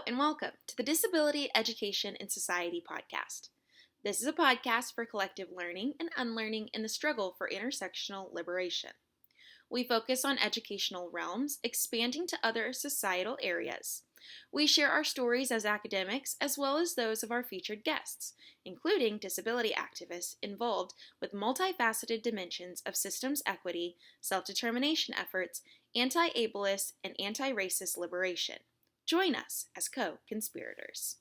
and welcome to the Disability Education and Society podcast. This is a podcast for collective learning and unlearning in the struggle for intersectional liberation. We focus on educational realms, expanding to other societal areas. We share our stories as academics as well as those of our featured guests, including disability activists involved with multifaceted dimensions of systems equity, self-determination efforts, anti-ableist, and anti-racist liberation. Join us as co-conspirators.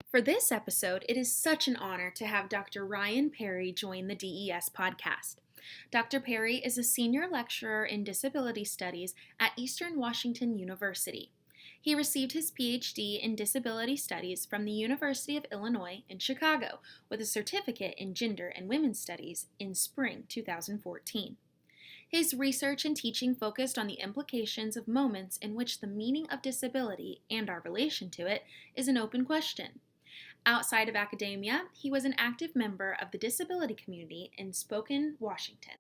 For this episode, it is such an honor to have Dr. Ryan Parrey join the DES podcast. Dr. Parrey is a senior lecturer in disability studies at Eastern Washington University. He received his PhD in disability studies from the University of Illinois in Chicago with a certificate in gender and women's studies in spring 2014. His research and teaching focused on the implications of moments in which the meaning of disability and our relation to it is an open question. Outside of academia, he was an active member of the disability community in Spokane, Washington.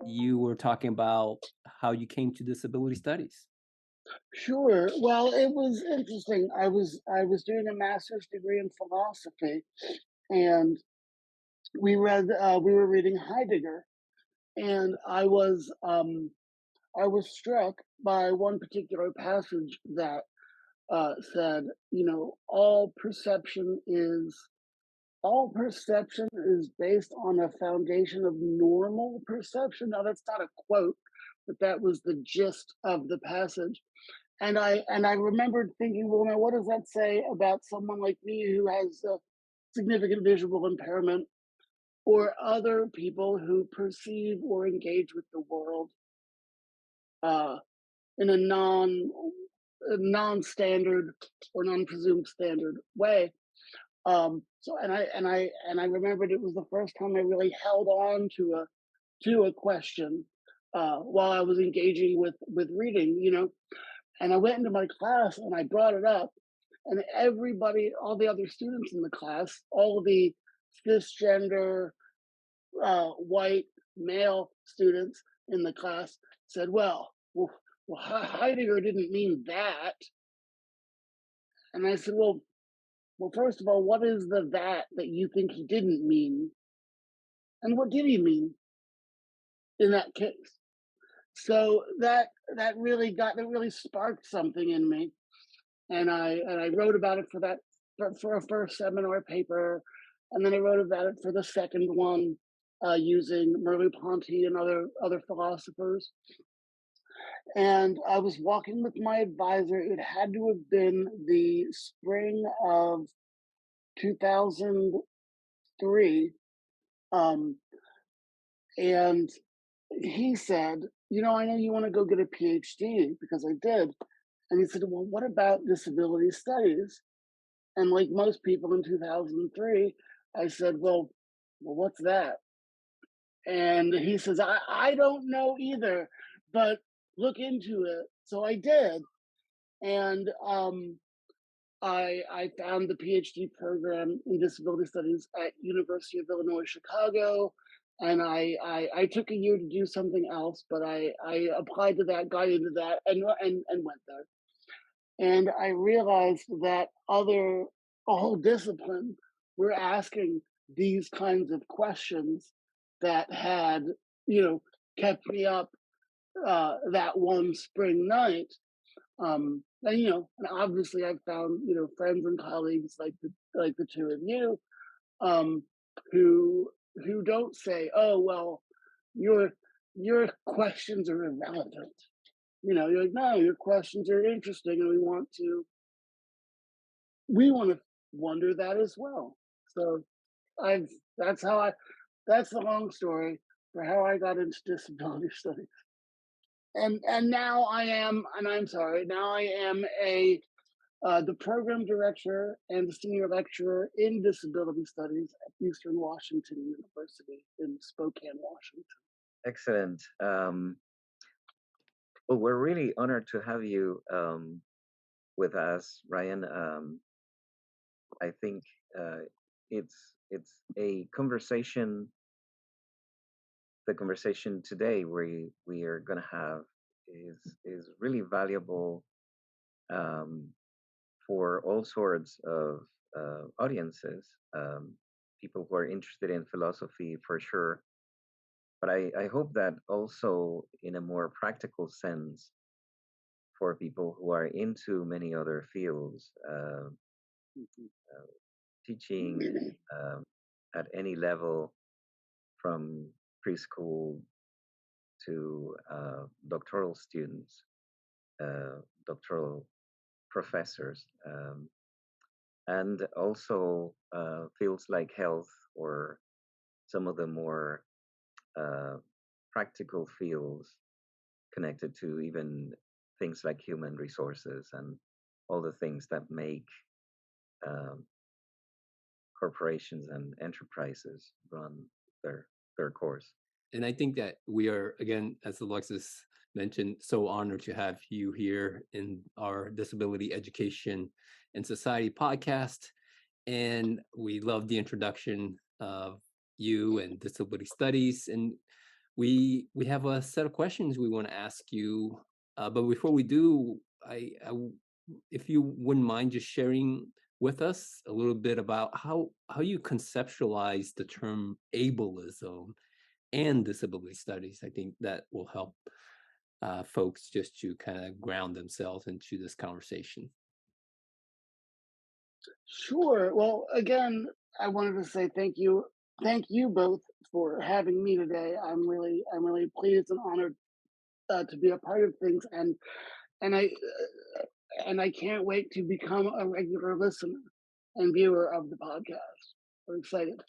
You were talking about how you came to disability studies. Sure. Well, it was interesting. I was doing a master's degree in philosophy, and we were reading Heidegger, and I was struck by one particular passage that said, all perception is based on a foundation of normal perception. Now that's not a quote, but that was the gist of the passage. And I remembered thinking, well, now what does that say about someone like me who has a significant visual impairment, or other people who perceive or engage with the world uh, in a non-standard or non-presumed standard way? So I remembered it was the first time I really held on to a question while I was engaging with reading. And I went into my class and I brought it up, and everybody, all the other students in the class, all the cisgender, white male students in the class said, well, Heidegger didn't mean that. And I said, well, first of all, what is the that you think he didn't mean? And what did he mean in that case? So that really sparked something in me, and I wrote about it for a first seminar paper, and then I wrote about it for the second one using Merleau-Ponty and other philosophers. And I was walking with my advisor. It had to have been the spring of 2003, um, and he said, I know you want to go get a PhD, because I did. And he said, well, what about disability studies? And like most people in 2003, I said, well, what's that? And he says, I don't know either, but look into it. So I did. And I found the PhD program in disability studies at University of Illinois, Chicago. And I took a year to do something else, but I applied to that, got into that, and went there. And I realized that a whole discipline were asking these kinds of questions that had, kept me up that one spring night. And obviously I've found, friends and colleagues like the two of you, um, who don't say, oh, well, your your questions are irrelevant. You're like, no, your questions are interesting, and we want to wonder that as well. So I've that's how I that's the long story for how I got into disability studies. And now I'm sorry, now I am a the program director and the senior lecturer in disability studies at Eastern Washington University in Spokane, Washington. Excellent. Well, we're really honored to have you with us, Ryan. I think uh, it's a conversation the conversation today we are going to have is really valuable um, for all sorts of audiences, people who are interested in philosophy for sure, but I hope that also in a more practical sense for people who are into many other fields, teaching um, at any level from preschool to doctoral students, doctoral professors, and also fields like health or some of the more uh, practical fields connected to even things like human resources and all the things that make um, corporations and enterprises run their their course. And I think that we are, again, as Alexis mentioned, so honored to have you here in our Disability Education and Society podcast. And we love the introduction of you and disability studies. And we have a set of questions we want to ask you. But before we do, if you wouldn't mind just sharing with us a little bit about how you conceptualize the term ableism and disability studies. I think that will help folks just to kind of ground themselves into this conversation. Sure. Well, again, I wanted to say thank you both for having me today. I'm really pleased and honored to be a part of things, and I can't wait to become a regular listener and viewer of the podcast. I'm excited.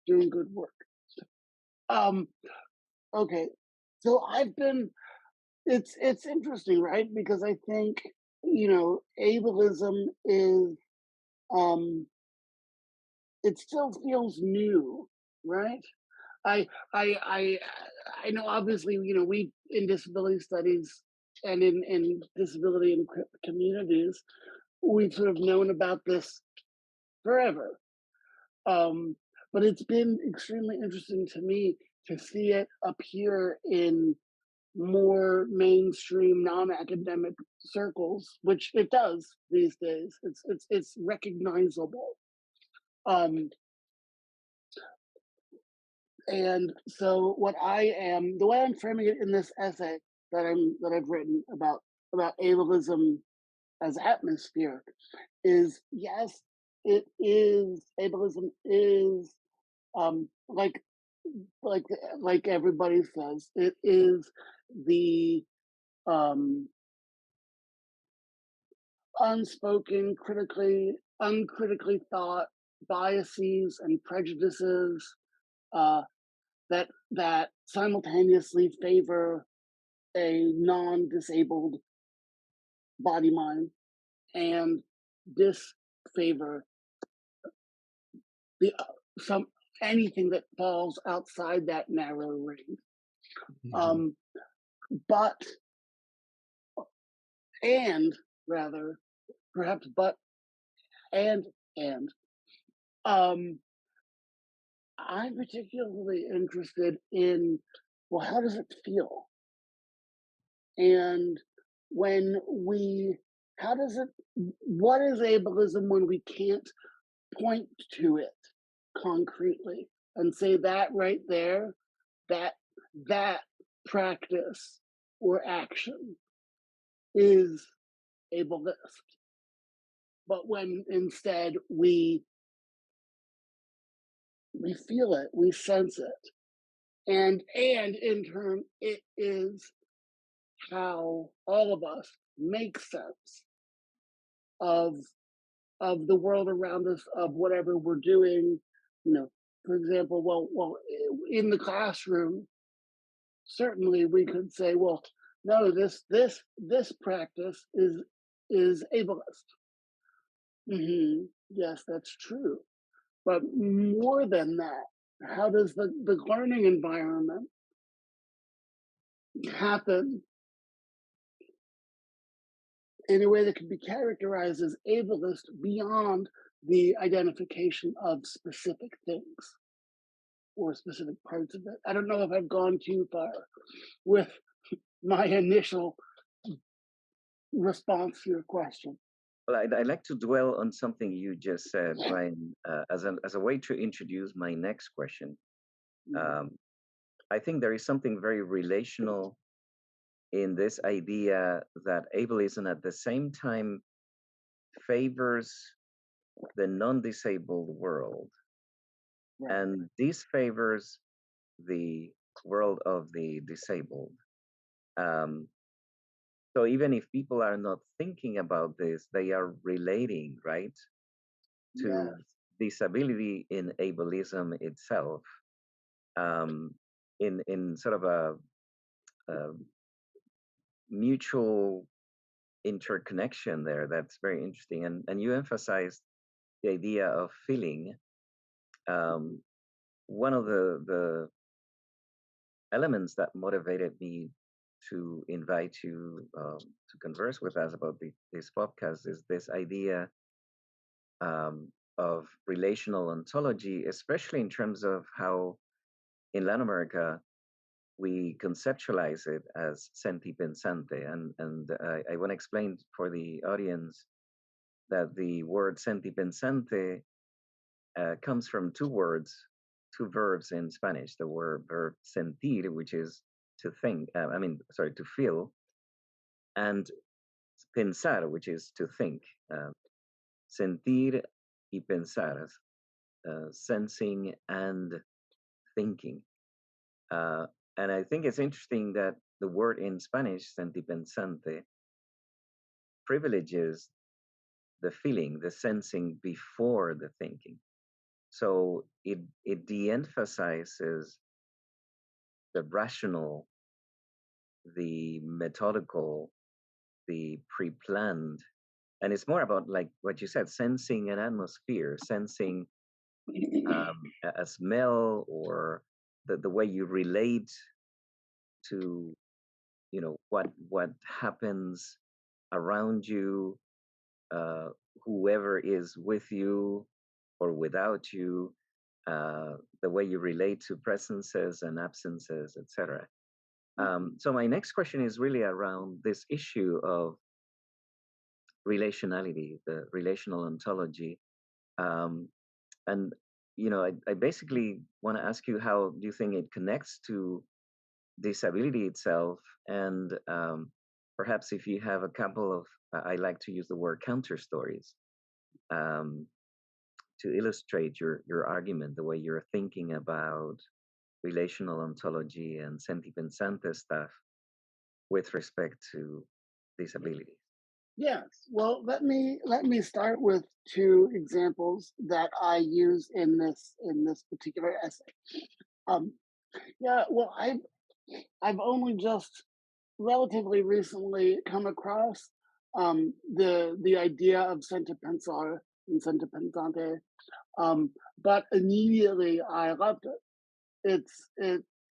Doing good work. Um, okay, so I've been. It's interesting, right? Because I think ableism is um it still feels new, right? I I I I know obviously, we in disability studies and in disability and communities, we've sort of known about this forever. Um, but it's been extremely interesting to me to see it appear in more mainstream non-academic circles, which it does these days. It's recognizable. Um, And so the way I'm framing it in this essay that I've written about ableism as atmosphere is, yes, ableism is um like like like everybody says, it is the um unspoken uncritically thought biases and prejudices uh that simultaneously favor a non-disabled body mind and disfavor the some anything that falls outside that narrow ring. Mhm. Um, but and rather perhaps but and um, I'm particularly interested in, well, how does it feel? And when we how does it what is ableism when we can't point to it concretely and say that right there, that that practice or action is ableist. But when instead we feel it, we sense it, and in turn it is how all of us make sense of the world around us, of whatever we're doing. You know, for example, in the classroom, certainly we could say, well, no, this practice is ableist. Yes, that's true. But more than that, how does the learning environment happen in a way that can be characterized as ableist beyond the identification of specific things? or specific parts of it. I don't know if I've gone too far with my initial response to your question. Well, I'd like to dwell on something you just said, Ryan, as a way to introduce my next question. Mhm. Um, I think there is something very relational in this idea that ableism at the same time favors the non-disabled world, Right. and this favors the world of the disabled. Um, so even if people are not thinking about this, they are relating, right, to Yes. disability in ableism itself, um, in sort of a mutual interconnection there. That's very interesting, and you emphasized the idea of feeling. Um, One of the elements that motivated me to invite you to converse with us about this podcast is this idea of relational ontology, especially in terms of how in Latin America we conceptualize it as senti pensante. And I want to explain for the audience that the word senti pensante comes from two words, two verbs in Spanish. The word verb sentir, which is to think, sorry, to feel, and pensar, which is to think. Uh, Sentir y pensar, sensing and thinking. Uh, and I think it's interesting that the word in Spanish, sentipensante, privileges the feeling, the sensing before the thinking. So it de-emphasizes the rational, the methodical, the pre-planned, and it's more about like what you said, sensing an atmosphere, sensing a smell, or the way you relate to what happens around you, uh, whoever is with you or without you, the way you relate to presences and absences, etc. So my next question is really around this issue of relationality, the relational ontology. Um, and I basically want to ask you, how do you think it connects to disability itself? And perhaps if you have a couple of, I like to use the word counter stories, um, to illustrate your argument, the way you're thinking about relational ontology and sentipensante stuff with respect to disability. Yes. Well, let me start with two examples that I use in this particular essay. Um, yeah. Well, I've only just relatively recently come across the idea of sentipensar and sentipensante, but immediately I loved it.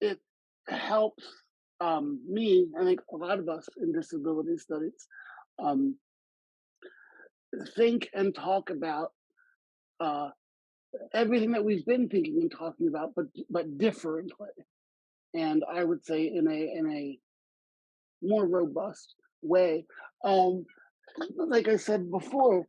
It helps me. I think a lot of us in disability studies um, think and talk about uh, everything that we've been thinking and talking about, but differently. And I would say in a more robust way. Um, like I said before,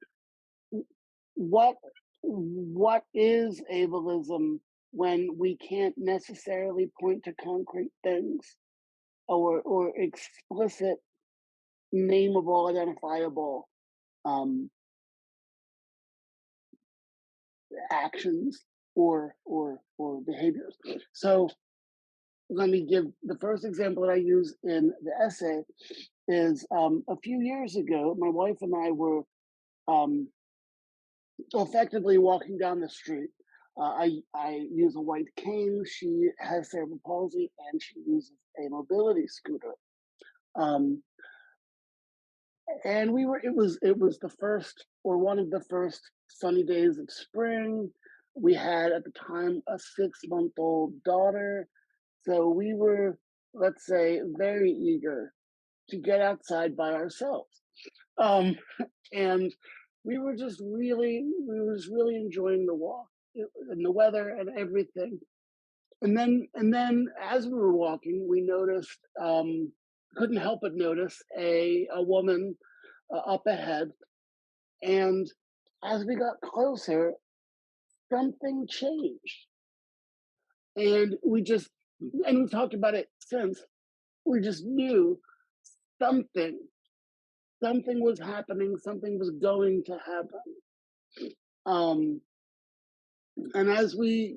what what is ableism when we can't necessarily point to concrete things or explicit, nameable, identifiable um, actions or behaviors? So let me give the first example that I use in the essay is a few years ago, my wife and I were um, effectively walking down the street. I use a white cane. She has cerebral palsy, and she uses a mobility scooter. Um, and we were. It was the first or one of the first sunny days of spring. We had at the time a 6-month-old daughter, so we were, let's say, very eager to get outside by ourselves. Um, and we were just really enjoying the walk and the weather and everything. And then as we were walking, we noticed, couldn't help but notice a woman up ahead. And as we got closer, something changed. And we've talked about it since. We just knew something, something was happening, something was going to happen. Um, and as we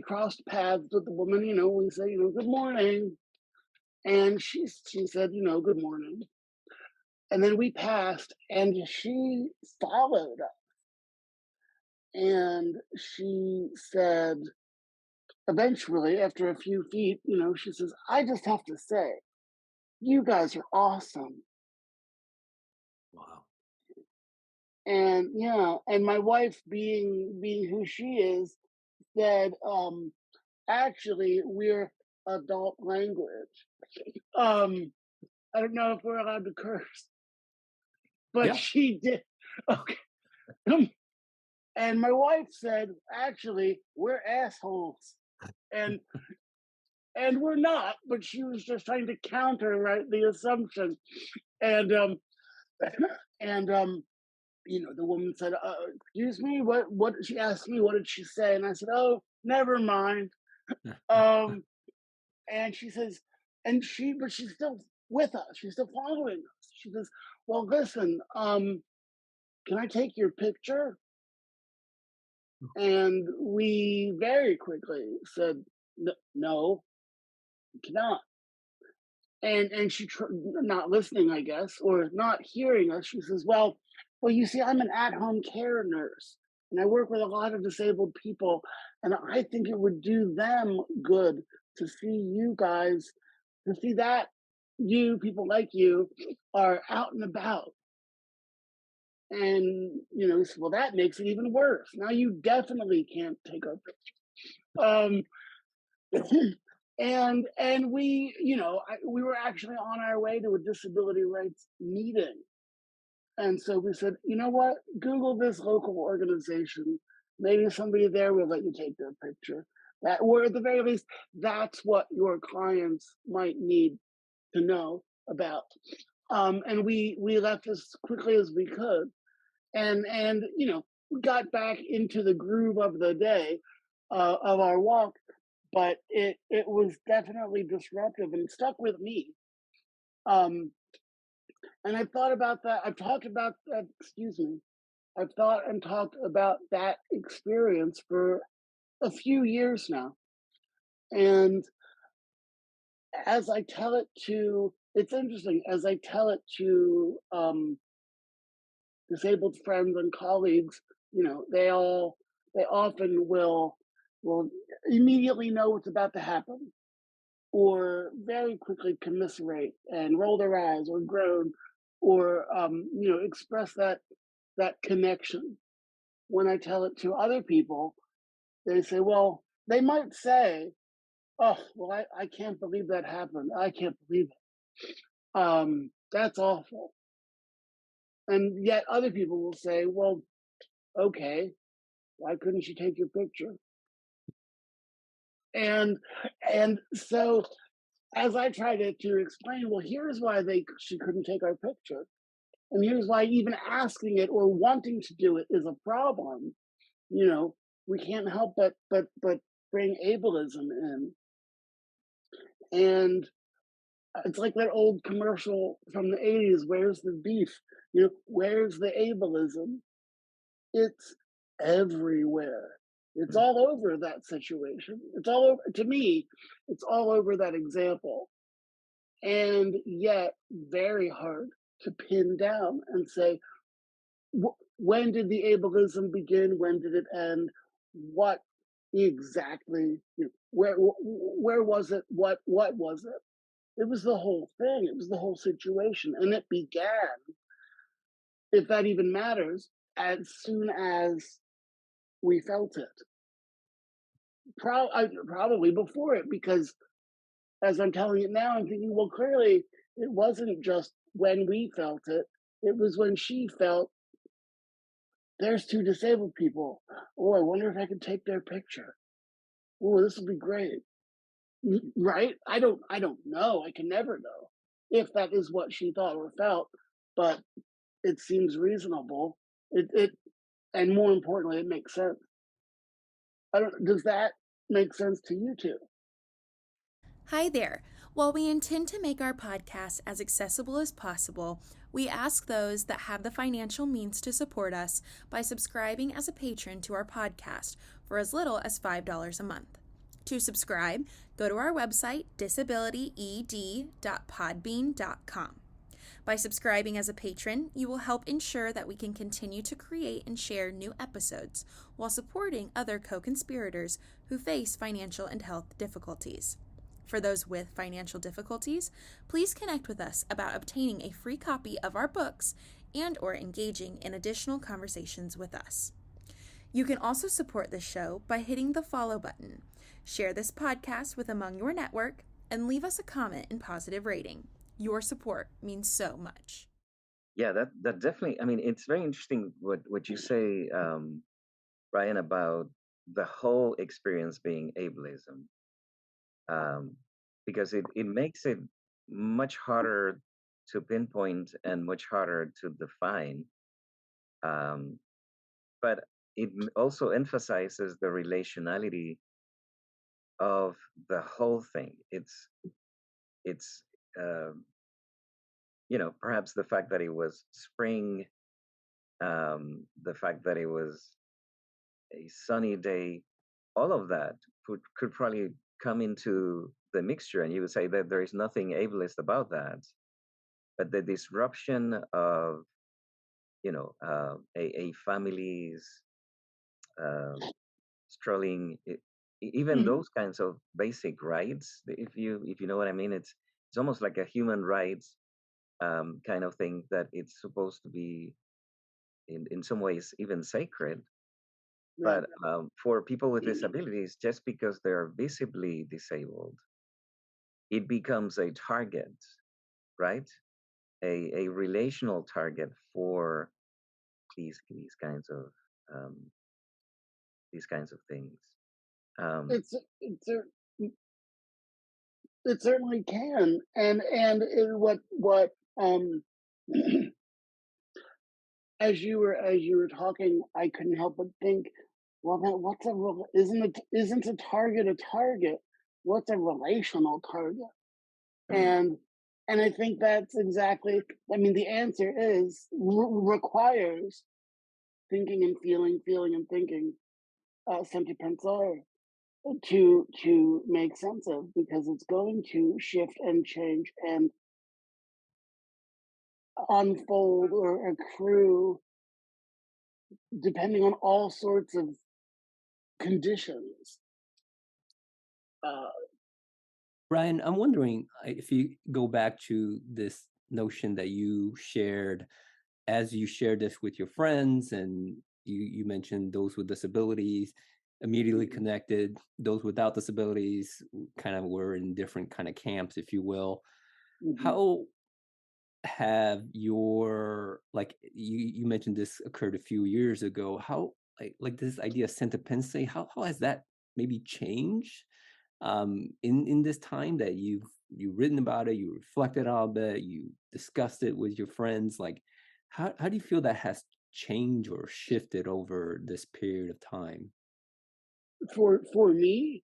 crossed paths with the woman, we say, good morning. And she said, good morning. And then we passed and she followed us and she said, eventually, after a few feet, she says, I just have to say, you guys are awesome. Wow. And yeah, and my wife being who she is, said, actually, we're adult language. Um, I don't know if we're allowed to curse, but Yeah. she did. Okay. And my wife said, actually, we're assholes. And we're not, but she was just trying to counter, right, the assumption. And and the woman said, excuse me, what she asked me, what did she say? And I said, oh, never mind. Um, and she says, but she's still with us. She's still following us. She says, well, listen, can I take your picture? And we very quickly said, no, you cannot. And she not listening, I guess, or not hearing us. She says, well, you see, I'm an at-home care nurse, and I work with a lot of disabled people, and I think it would do them good to see you guys, to see that you people like you are out and about. And well, that makes it even worse. Now you definitely can't take our picture. And we were actually on our way to a disability rights meeting. And so we said, you know what? Google this local organization. Maybe somebody there will let you take their picture. That, or at the very least, that's what your clients might need to know about. And we left as quickly as we could, and we got back into the groove of the day, of our walk, but it was definitely disruptive and stuck with me. Um, and I've thought about that. I've talked about that. Excuse me. I've thought and talked about that experience for a few years now. And as I tell it to, it's interesting, as I tell it to disabled friends and colleagues, they often will immediately know what's about to happen, or very quickly commiserate and roll their eyes or groan, or express that connection. When I tell it to other people, they say, well, they might say, oh, well, I can't believe that happened. I can't believe it. That's awful. And yet other people will say, well, okay, why couldn't she take your picture? And so as I try to explain, well, here's why she couldn't take our picture. And here's why even asking it or wanting to do it is a problem. We can't help but bring ableism in. And it's like that old commercial from the 80s, where's the beef? Where's the ableism? It's everywhere. It's Hmm. all over that situation. It's all over, to me, it's all over that example. And yet, very hard to pin down and say, when did the ableism begin? When did it end? What exactly? Where was it? What was it? It was the whole thing. It was the whole situation, and it began, if that even matters, as soon as we felt it. Probably before it, because as I'm telling it now, I'm thinking, well, clearly it wasn't just when we felt it. It was when she felt, there's two disabled people. Oh, I wonder if I could take their picture. Oh, this will be great. Right? I don't know. I can never know if that is what she thought or felt, but it seems reasonable. It and more importantly, it makes sense. I don't does that make sense to you too? Hi there. While we intend to make our podcast as accessible as possible, we ask those that have the financial means to support us by subscribing as a patron to our podcast for as little as $5 a month. To subscribe, go to our website, disabilityed.podbean.com. By subscribing as a patron, you will help ensure that we can continue to create and share new episodes while supporting other co conspirators who face financial and health difficulties. For those with financial difficulties, please connect with us about obtaining a free copy of our books and or engaging in additional conversations with us. You can also support this show by hitting the follow button. Share this podcast with among your network and leave us a comment and positive rating. Your support means so much. Yeah, that definitely. I mean, it's very interesting what you say, Ryan, about the whole experience being ableism, um, because it makes it much harder to pinpoint and much harder to define. Um, but also emphasizes the relationality of the whole thing. It's um, perhaps the fact that it was spring, the fact that it was a sunny day, all of that could probably come into the mixture, and you would say that there is nothing ableist about that. But the disruption of a family's um, strolling, even Mhm. those kinds of basic rights, if you know what I mean, it's almost like a human rights kind of thing, that it's supposed to be in some ways even sacred. Right. But for people with disabilities, just because they're visibly disabled, it becomes a target, right? A relational target for these kinds of um, these kinds of things. Um, It's it certainly can, and what um as you were talking, I couldn't help but think, well, then what's isn't a target a target? What's a relational target? mm, And and I think that's exactly. I mean, the answer is requires thinking and feeling, feeling and thinking, senti pensare, to make sense of, because it's going to shift and change and unfold or accrue depending on all sorts of conditions. Uh, Ryan, I'm wondering if you go back to this notion that you shared as you shared this with your friends, and you mentioned those with disabilities immediately mhm, connected, those without disabilities kind of were in different kind of camps, if you will. mhm. How have your like you mentioned this occurred a few years ago, how like this idea of sentipency, how has that maybe changed in this time that you've written about it, you reflected on it, you discussed it with your friends, like how do you feel that has changed or shifted over this period of time? For me,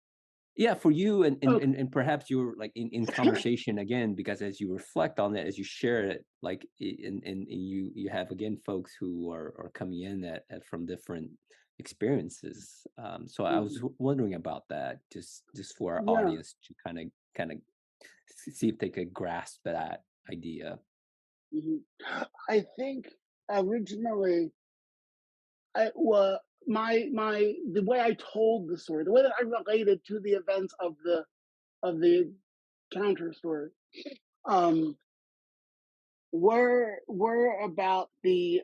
Yeah, for you, and and oh, and, and perhaps you're like in conversation again, because as you reflect on it, as you share it, like and you have again folks who are coming in at from different experiences. So I was mhm, wondering about that, just for our yeah. audience to kind of see if they could grasp that idea. Mhm. I think originally, my the way I told the story, the way that I related to the events of the counter story, um, were about the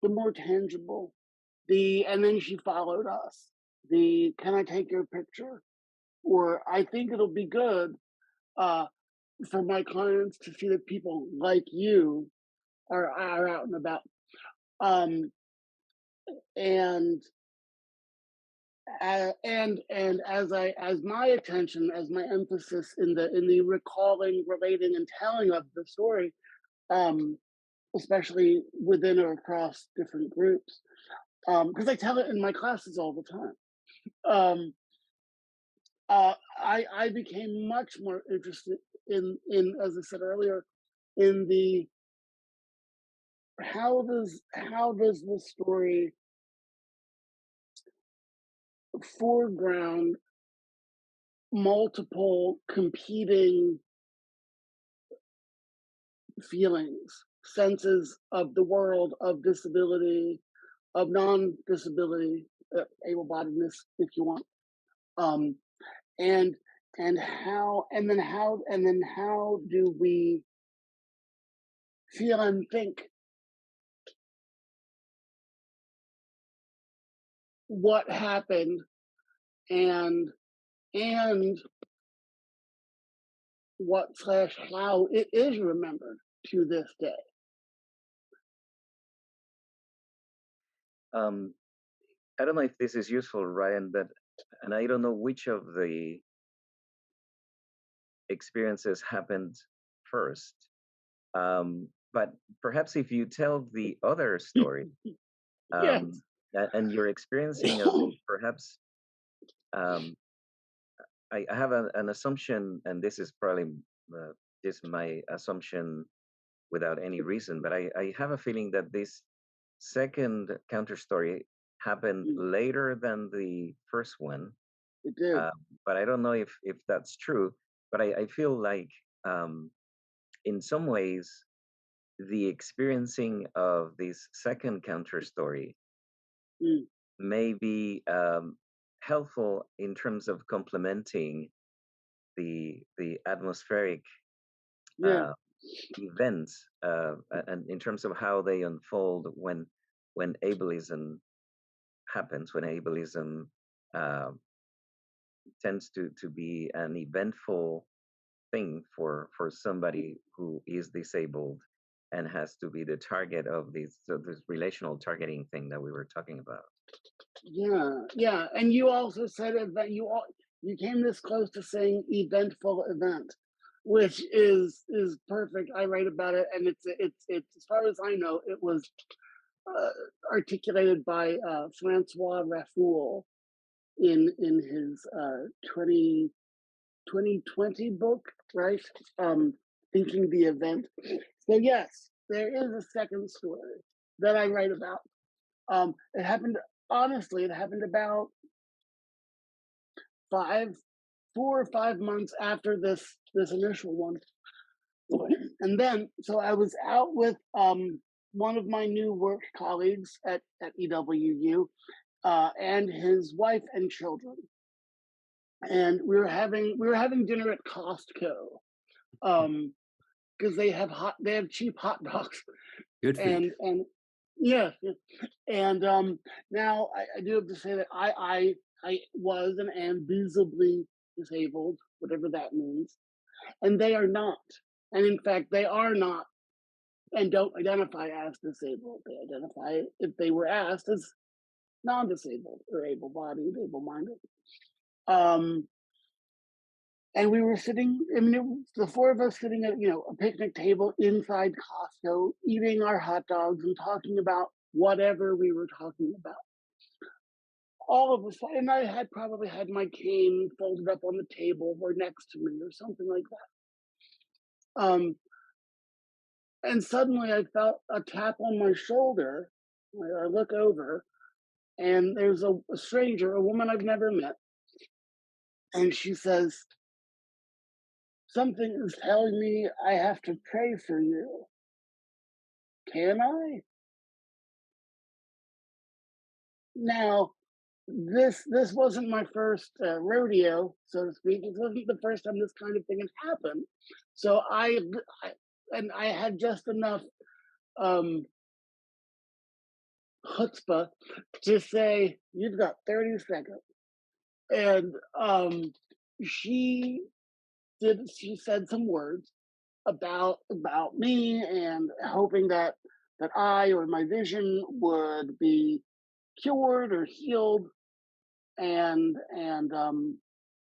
more tangible, and then she followed us. The can I take your picture? Or I think it'll be good uh, for my clients to see that people like you are out and about. Um, and And as my attention, as my emphasis in the recalling, relating, and telling of the story, um, especially within or across different groups, because I tell it in my classes all the time. Um, I became much more interested in, as I said earlier, in the how does the story foreground multiple competing feelings, senses of the world, of disability, of non-disability, able-bodiedness, if you want, um, and and then how do we feel and think what happened, and and what slash how it is remembered to this day. Um, I don't know if this is useful, Ryan, but and I don't know which of the experiences happened first. But perhaps if you tell the other story, Yes. and your experiencing of it, perhaps um, I have an assumption, and this is probably uh, just my assumption without any reason, but I have a feeling that this second counter story happened later than the first one. It did. Uh, but I don't know if that's true. But I feel like in some ways the experiencing of this second counter story Mm. may be helpful in terms of complementing the atmospheric Yeah. uh, events and in terms of how they unfold when ableism happens, when ableism uh, tends to be an eventful thing for somebody who is disabled and has to be the target of this relational targeting thing that we were talking about. Yeah, yeah, and you also said it that you came this close to saying eventful event, which is perfect. I write about it, and it's as far as I know, it was uh, articulated by Francois Raffoul in his 2020 book, right? Um, Thinking the event. So yes, there is a second story that I write about. It happened honestly. It happened about five, 4 or 5 months after this initial one, and then so I was out with one of my new work colleagues at EWU and his wife and children, and we were having dinner at Costco um, because they have cheap hot dogs Good food. and yeah, yeah. And now I do have to say that I was and am visibly disabled, whatever that means, and they are not. And in fact, they are not and don't identify as disabled. They identify, if they were asked, as non-disabled or able-bodied, able-minded. Um, and we were sitting. I mean, it was the four of us sitting at a picnic table inside Costco, eating our hot dogs and talking about whatever we were talking about. All of a sudden, I had probably had my cane folded up on the table or next to me or something like that. And suddenly I felt a tap on my shoulder. I look over, and there's a stranger, a woman I've never met, and she says, "Something is telling me I have to pray for you. Can I?" Now, this wasn't my first rodeo, so to speak. It wasn't the first time this kind of thing had happened. So I and I had just enough um, chutzpah to say, "You've got 30 seconds." And she she said some words about me and hoping that I or my vision would be cured or healed. and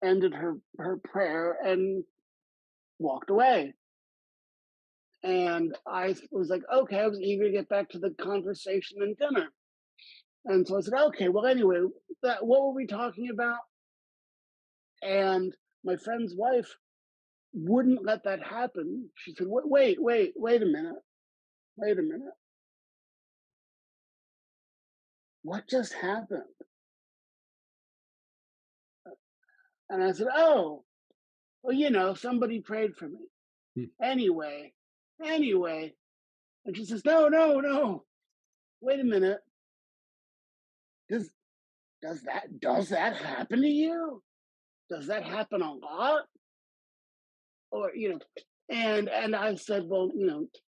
ended her prayer and walked away. And I was like, okay, I was eager to get back to the conversation and dinner. And so I said, okay, well, anyway, what were we talking about? And my friend's wife wouldn't let that happen. She said, wait a minute, wait a minute. What just happened? And I said, oh, well, somebody prayed for me. Hmm. Anyway, anyway. And she says, no, no, no. Wait a minute. Does does that happen to you? Does that happen a lot? Or and I said, well,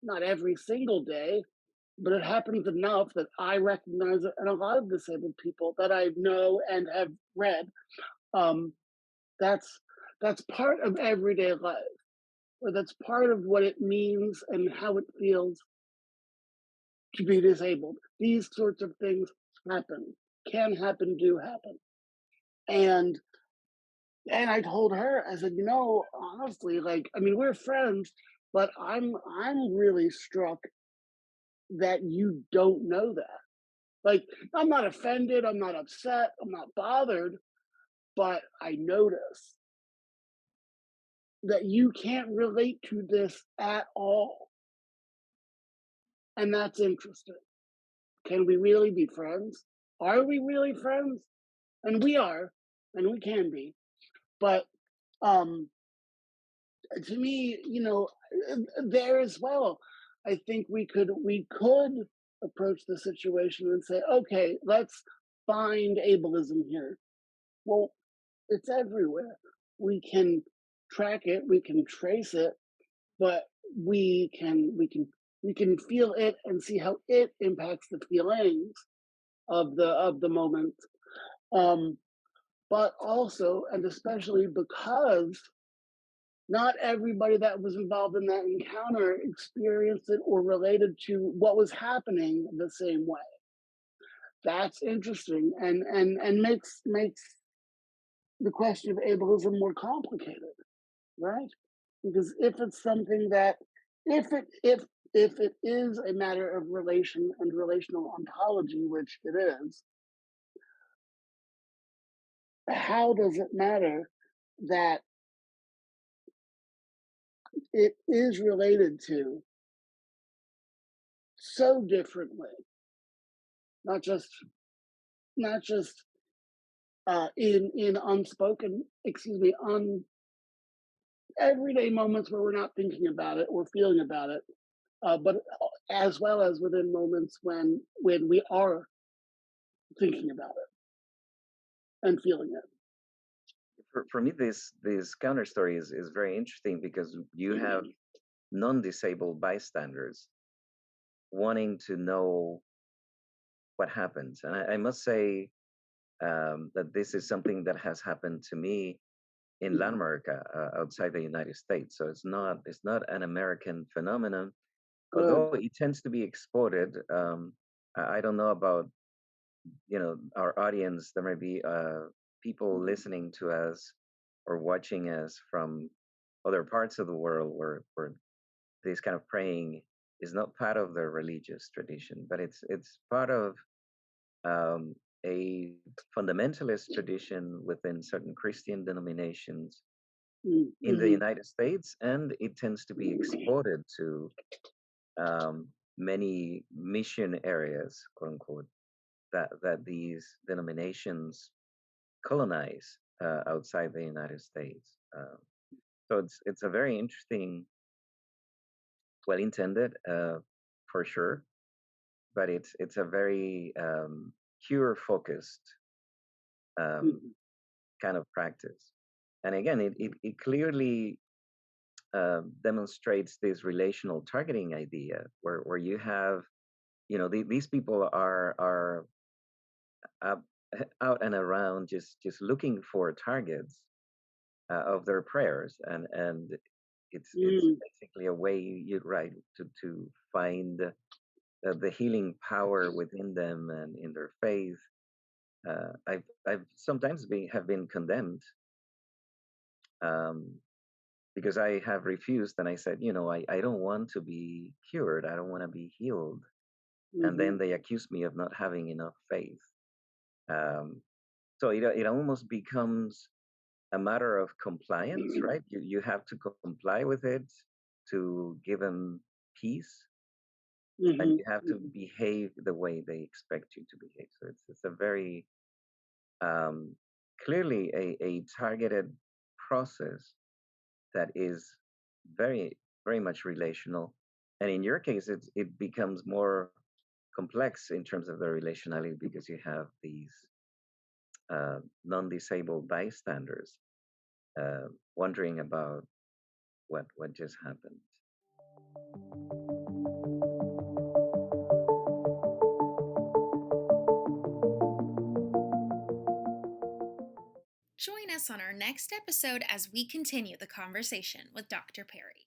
not every single day, but it happens enough that I recognize it, and a lot of disabled people that I know and have read, um, that's that's part of everyday life, or that's part of what it means and how it feels to be disabled. These sorts of things happen, can happen, do happen, and I told her, I said, honestly, like, I mean, we're friends, but I'm really struck that you don't know that. Like, I'm not offended, I'm not upset, I'm not bothered, but I notice that you can't relate to this at all. And that's interesting. Can we really be friends? Are we really friends? And we are, and we can be. But um to me, there as well, I think we could approach the situation and say, okay, let's find ableism here. Well, it's everywhere. We can track it, we can trace it, but we can feel it and see how it impacts the feelings of the moment. Um, but also, and especially because not everybody that was involved in that encounter experienced it or related to what was happening the same way. That's interesting and makes the question of ableism more complicated, right? Because if it's something that if it is a matter of relation and relational ontology, which it is, how does it matter that it is related to so differently, not just not just in unspoken, excuse me, on everyday moments where we're not thinking about it or feeling about it, but as well as within moments when we are thinking about it and feeling it. For me, this counter story is very interesting because you have non-disabled bystanders wanting to know what happens, and I must say that this is something that has happened to me in Latin Mhm. America, outside the United States. So it's not an American phenomenon, Good. although it tends to be exported. I don't know about our audience. There may be people listening to us or watching us from other parts of the world where this kind of praying is not part of their religious tradition, but it's part of um, a fundamentalist tradition within certain Christian denominations in the Mm-hmm. United States, and it tends to be exported to many mission areas, quote unquote, that these denominations colonize outside the United States. So it's a very interesting, well intended, for sure, but it's a very cure focused um, Mm-hmm. kind of practice. And again, it clearly demonstrates this relational targeting idea where you have, these people are out, out and around just looking for targets of their prayers, and it's Mm. basically a way, you're right, to find the healing power within them and in their faith, I've sometimes have been condemned, um, because I have refused, and I said, I don't want to be cured. I don't want to be healed. And then Mhm. they accuse me of not having enough faith. Um, so it almost becomes a matter of compliance, right? You have to comply with it to give them peace, and Mhm. you have to Mhm. behave the way they expect you to behave. So it's a very um, clearly a targeted process that is very very much relational. And in your case, it becomes more complex in terms of the relationality because you have these non-disabled bystanders uh, wondering about what just happened. Join us on our next episode as we continue the conversation with Dr. Parrey.